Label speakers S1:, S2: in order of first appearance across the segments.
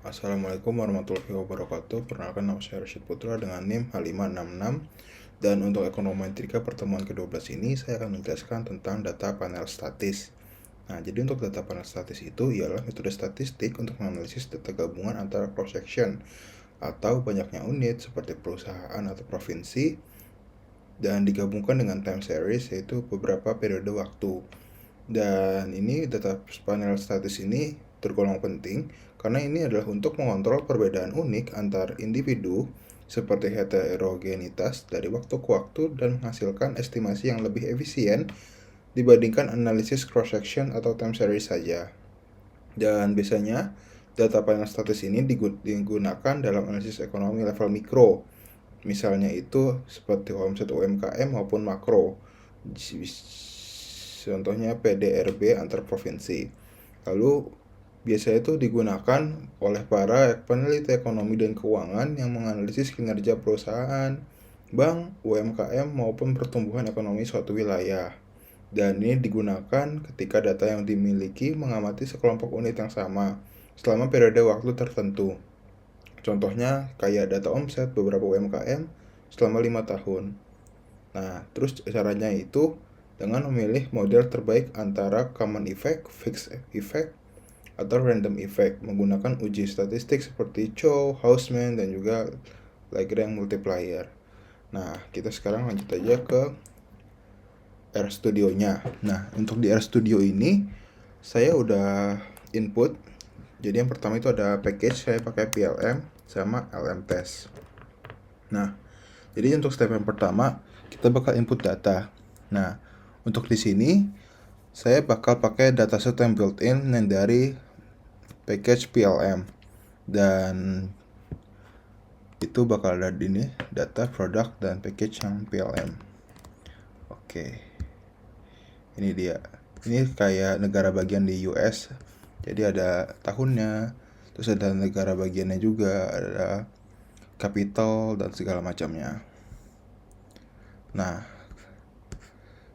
S1: Assalamualaikum warahmatullahi wabarakatuh. Perkenalkan, nama saya Rashid Putra dengan NIM H566. Dan untuk ekonometrika pertemuan ke-12 ini saya akan menjelaskan tentang data panel statis. Nah, jadi untuk data panel statis itu ialah metode statistik untuk menganalisis data gabungan antara cross section atau banyaknya unit seperti perusahaan atau provinsi dan digabungkan dengan time series, yaitu beberapa periode waktu. Dan ini data panel statis ini tergolong penting karena ini adalah untuk mengontrol perbedaan unik antar individu seperti heterogenitas dari waktu ke waktu dan menghasilkan estimasi yang lebih efisien dibandingkan analisis cross section atau time series saja. Dan biasanya data panel statis ini digunakan dalam analisis ekonomi level mikro. Misalnya itu seperti omset UMKM maupun makro. Contohnya PDRB antar provinsi. Lalu biasanya itu digunakan oleh para peneliti ekonomi dan keuangan yang menganalisis kinerja perusahaan, bank, UMKM maupun pertumbuhan ekonomi suatu wilayah. Dan ini digunakan ketika data yang dimiliki mengamati sekelompok unit yang sama selama periode waktu tertentu. Contohnya kayak data omset beberapa UMKM selama 5 tahun. Nah, terus caranya itu dengan memilih model terbaik antara common effect, fixed effect, atau random effect menggunakan uji statistik seperti Chow, Hausman, dan juga Lagrange multiplier. Nah, kita sekarang lanjut aja ke RStudio-nya. Nah, untuk di RStudio ini saya udah input. Jadi yang pertama itu ada package, saya pakai PLM sama LMTest. Nah, jadi untuk step yang pertama kita bakal input data. Nah, untuk di sini saya bakal pakai dataset yang built-in yang dari package PLM, dan itu bakal ada di ini data product dan package yang PLM. Oke, ini dia. Ini kayak negara bagian di US, jadi ada tahunnya, terus ada negara bagiannya juga, ada capital dan segala macamnya. Nah,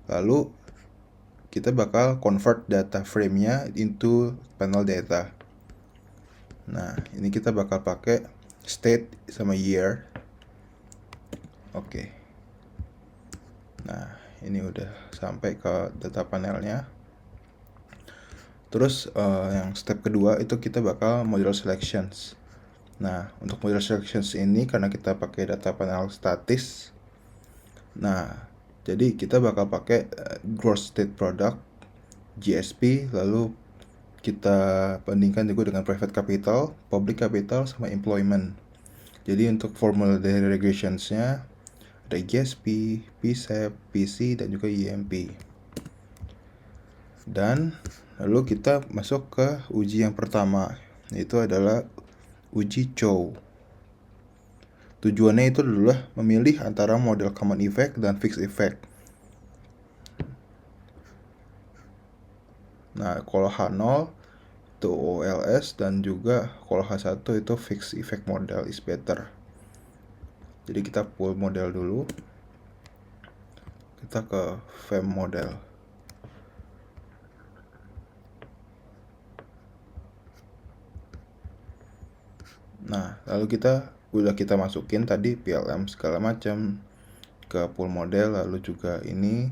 S1: lalu kita bakal convert data frame-nya into panel data. Nah, ini kita bakal pakai state sama year. Oke. Nah, ini udah sampai ke data panelnya. Terus yang step kedua itu kita bakal model selections. Nah, untuk model selections ini karena kita pakai data panel statis. Nah, jadi kita bakal pakai gross state product, GSP, lalu kita bandingkan juga dengan private capital, public capital, sama employment. Jadi untuk formula dari regressionsnya ada GSP, PSEP, PC, dan juga IMP. Dan lalu kita masuk ke uji yang pertama, yaitu adalah uji Chow. Tujuannya itu adalah memilih antara model common effect dan fixed effect. Nah, kalau H0 itu OLS, dan juga kalau H1 itu fixed effect model is better. Jadi kita pull model dulu. Kita ke FEM model. Nah, lalu kita masukin tadi PLM segala macam ke pool model, lalu juga ini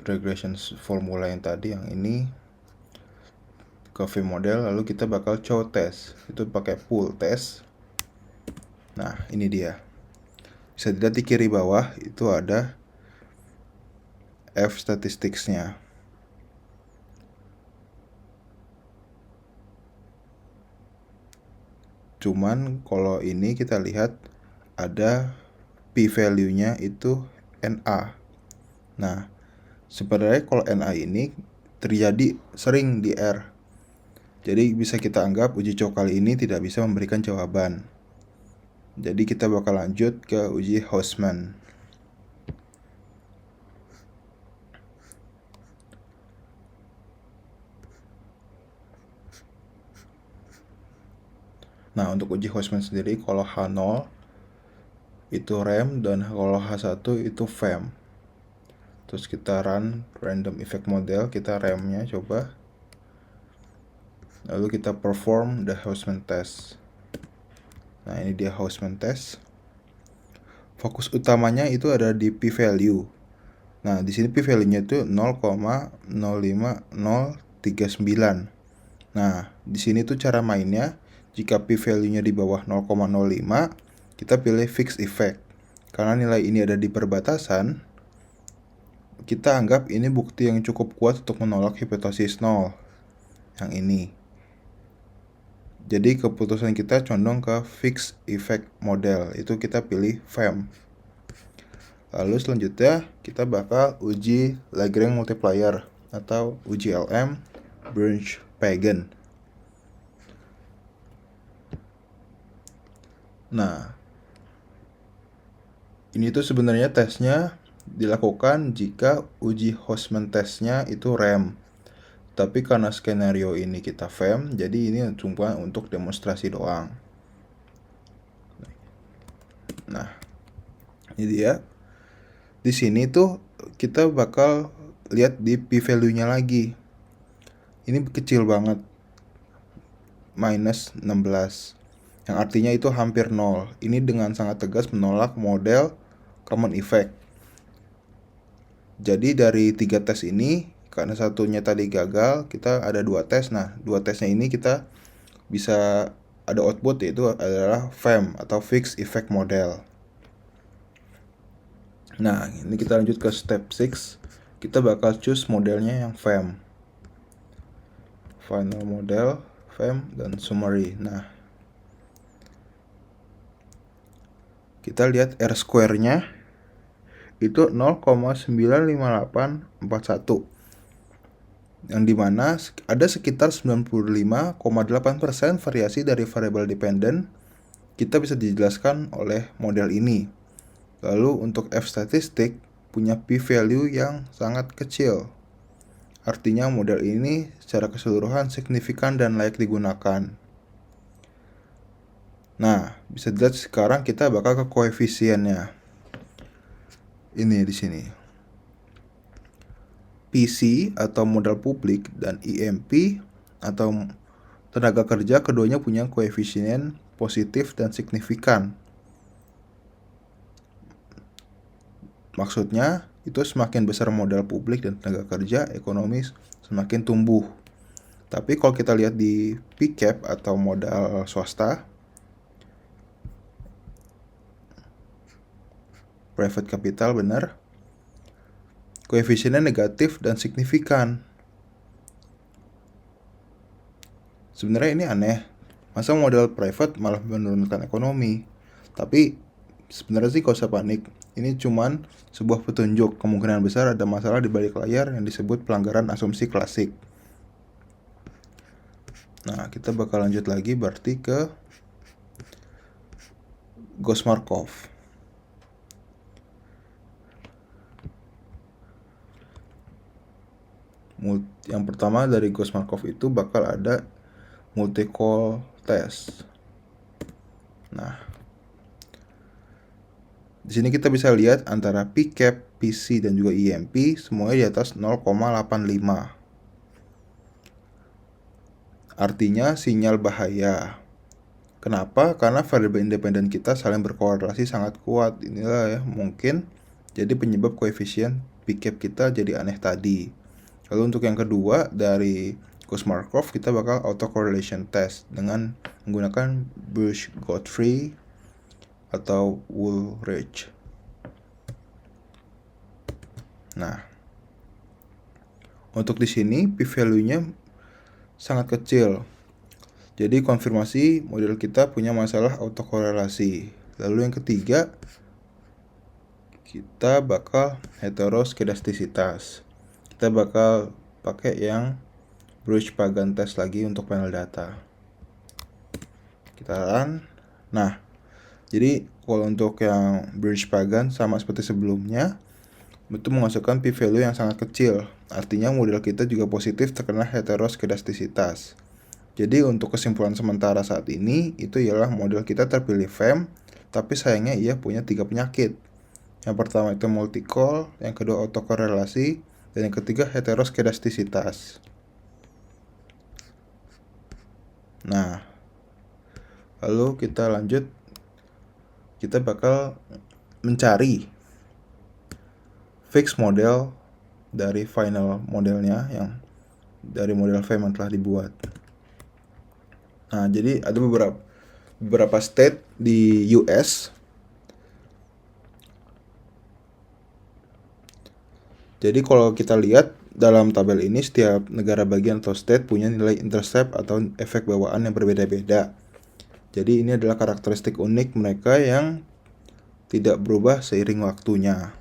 S1: regression formula yang tadi, yang ini ke FEM model, lalu kita bakal Chow test. Itu pakai pool test. Nah, ini dia. Bisa dilihat di kiri bawah itu ada F statistics-nya. Cuman kalau ini kita lihat ada p-value-nya itu NA. Nah, sebenarnya kalau NA ini terjadi sering di R. Jadi bisa kita anggap uji Chow kali ini tidak bisa memberikan jawaban. Jadi kita bakal lanjut ke uji Hausman. Nah, untuk uji Hausman sendiri kalau H0 itu RAM, dan kalau H1 itu FEM. Terus kita run random effect model, kita RAM-nya coba. Lalu kita perform the Hausman test. Nah, ini dia Hausman test. Fokus utamanya itu ada di p-value. Nah, di sini p-value-nya itu 0,05039. Nah, di sini tuh cara mainnya, jika p-value-nya di bawah 0,05, kita pilih fixed effect. Karena nilai ini ada di perbatasan, kita anggap ini bukti yang cukup kuat untuk menolak hipotesis 0. Yang ini. Jadi keputusan kita condong ke fixed effect model, itu kita pilih FEM. Lalu selanjutnya kita bakal uji Lagrange multiplier atau uji LM Birch-Pagan. Nah, ini tuh sebenarnya tesnya dilakukan jika uji Hausman testnya itu RAM. Tapi karena skenario ini kita FEM, jadi ini cuma untuk demonstrasi doang. Nah, ini dia. Di sini tuh kita bakal lihat di p-value-nya lagi. Ini kecil banget. Minus 16. Yang artinya itu hampir 0. Ini dengan sangat tegas menolak model common effect. Jadi dari 3 tes ini, karena satunya tadi gagal, kita ada 2 tes. Nah, 2 tesnya ini kita bisa ada output, yaitu adalah FEM atau Fixed Effect Model. Nah, ini kita lanjut ke step 6. Kita bakal choose modelnya yang FEM. Final model, FEM, dan summary. Nah, kita lihat R-square-nya itu 0,95841. Yang dimana ada sekitar 95,8% variasi dari variabel dependent kita bisa dijelaskan oleh model ini. Lalu untuk F statistik punya p-value yang sangat kecil. Artinya model ini secara keseluruhan signifikan dan layak digunakan. Nah, bisa dilihat sekarang kita bakal ke koefisiennya. Ini di sini. PC atau modal publik dan IMP atau tenaga kerja, keduanya punya koefisien positif dan signifikan. Maksudnya itu semakin besar modal publik dan tenaga kerja, ekonomi semakin tumbuh. Tapi kalau kita lihat di PCAP atau modal swasta, private capital, benar, koefisiennya negatif dan signifikan. Sebenarnya ini aneh. Masa modal private malah menurunkan ekonomi? Tapi sebenarnya sih gak usah panik. Ini cuman sebuah petunjuk. Kemungkinan besar ada masalah di balik layar yang disebut pelanggaran asumsi klasik. Nah, kita bakal lanjut lagi berarti ke Gauss-Markov. Yang pertama dari Gauss-Markov itu bakal ada multi-call test. Nah, di sini kita bisa lihat antara PCAP, PC, dan juga IMP semuanya di atas 0,85. Artinya sinyal bahaya. Kenapa? Karena variabel independen kita saling berkorelasi sangat kuat. Inilah ya mungkin jadi penyebab koefisien PCAP kita jadi aneh tadi. Lalu untuk yang kedua dari Gauss-Markov kita bakal autocorrelation test dengan menggunakan Bush-Godfrey atau Woolrich. Nah, untuk di sini p-value-nya sangat kecil. Jadi konfirmasi model kita punya masalah autokorelasi. Lalu yang ketiga, kita bakal heteroskedastisitas. Kita bakal pakai yang Birch-Pagan test lagi untuk panel data. Kita run. Nah, jadi kalau untuk yang Birch-Pagan sama seperti sebelumnya, itu menghasilkan p-value yang sangat kecil. Artinya model kita juga positif terkena heteroskedastisitas. Jadi untuk kesimpulan sementara saat ini, itu ialah model kita terpilih FEM, tapi sayangnya ia punya 3 penyakit. Yang pertama itu multi-call, yang kedua autokorelasi, dan yang ketiga heteroskedastisitas. Nah, lalu kita lanjut, kita bakal mencari fixed model dari final modelnya yang dari model FEM yang telah dibuat. Nah, jadi ada beberapa state di US. Jadi kalau kita lihat dalam tabel ini, setiap negara bagian atau state punya nilai intercept atau efek bawaan yang berbeda-beda. Jadi ini adalah karakteristik unik mereka yang tidak berubah seiring waktunya.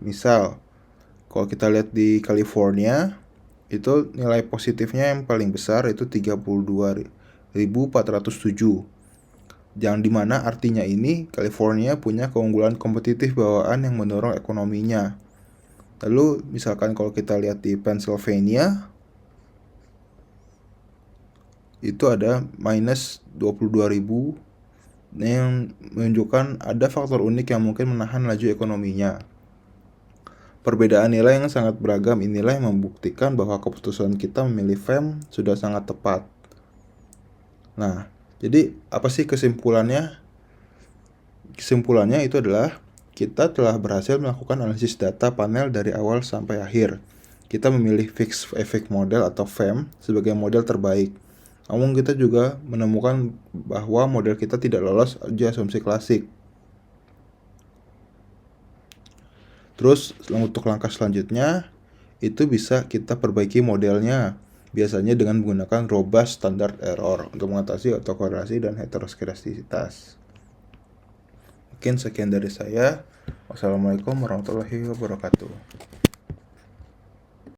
S1: Misal, kalau kita lihat di California, itu nilai positifnya yang paling besar itu 32.407. Yang dimana artinya ini California punya keunggulan kompetitif bawaan yang mendorong ekonominya. Lalu misalkan kalau kita lihat di Pennsylvania, itu ada minus 22.000 yang menunjukkan ada faktor unik yang mungkin menahan laju ekonominya. Perbedaan nilai yang sangat beragam inilah yang membuktikan bahwa keputusan kita memilih FEM sudah sangat tepat. Nah, jadi apa sih kesimpulannya? Kesimpulannya itu adalah kita telah berhasil melakukan analisis data panel dari awal sampai akhir. Kita memilih fixed effect model atau FEM sebagai model terbaik. Namun kita juga menemukan bahwa model kita tidak lolos uji asumsi klasik. Terus untuk langkah selanjutnya, itu bisa kita perbaiki modelnya, biasanya dengan menggunakan robust standard error untuk mengatasi autokorelasi dan heteroskedastisitas. Mungkin sekian dari saya. Wassalamualaikum warahmatullahi wabarakatuh.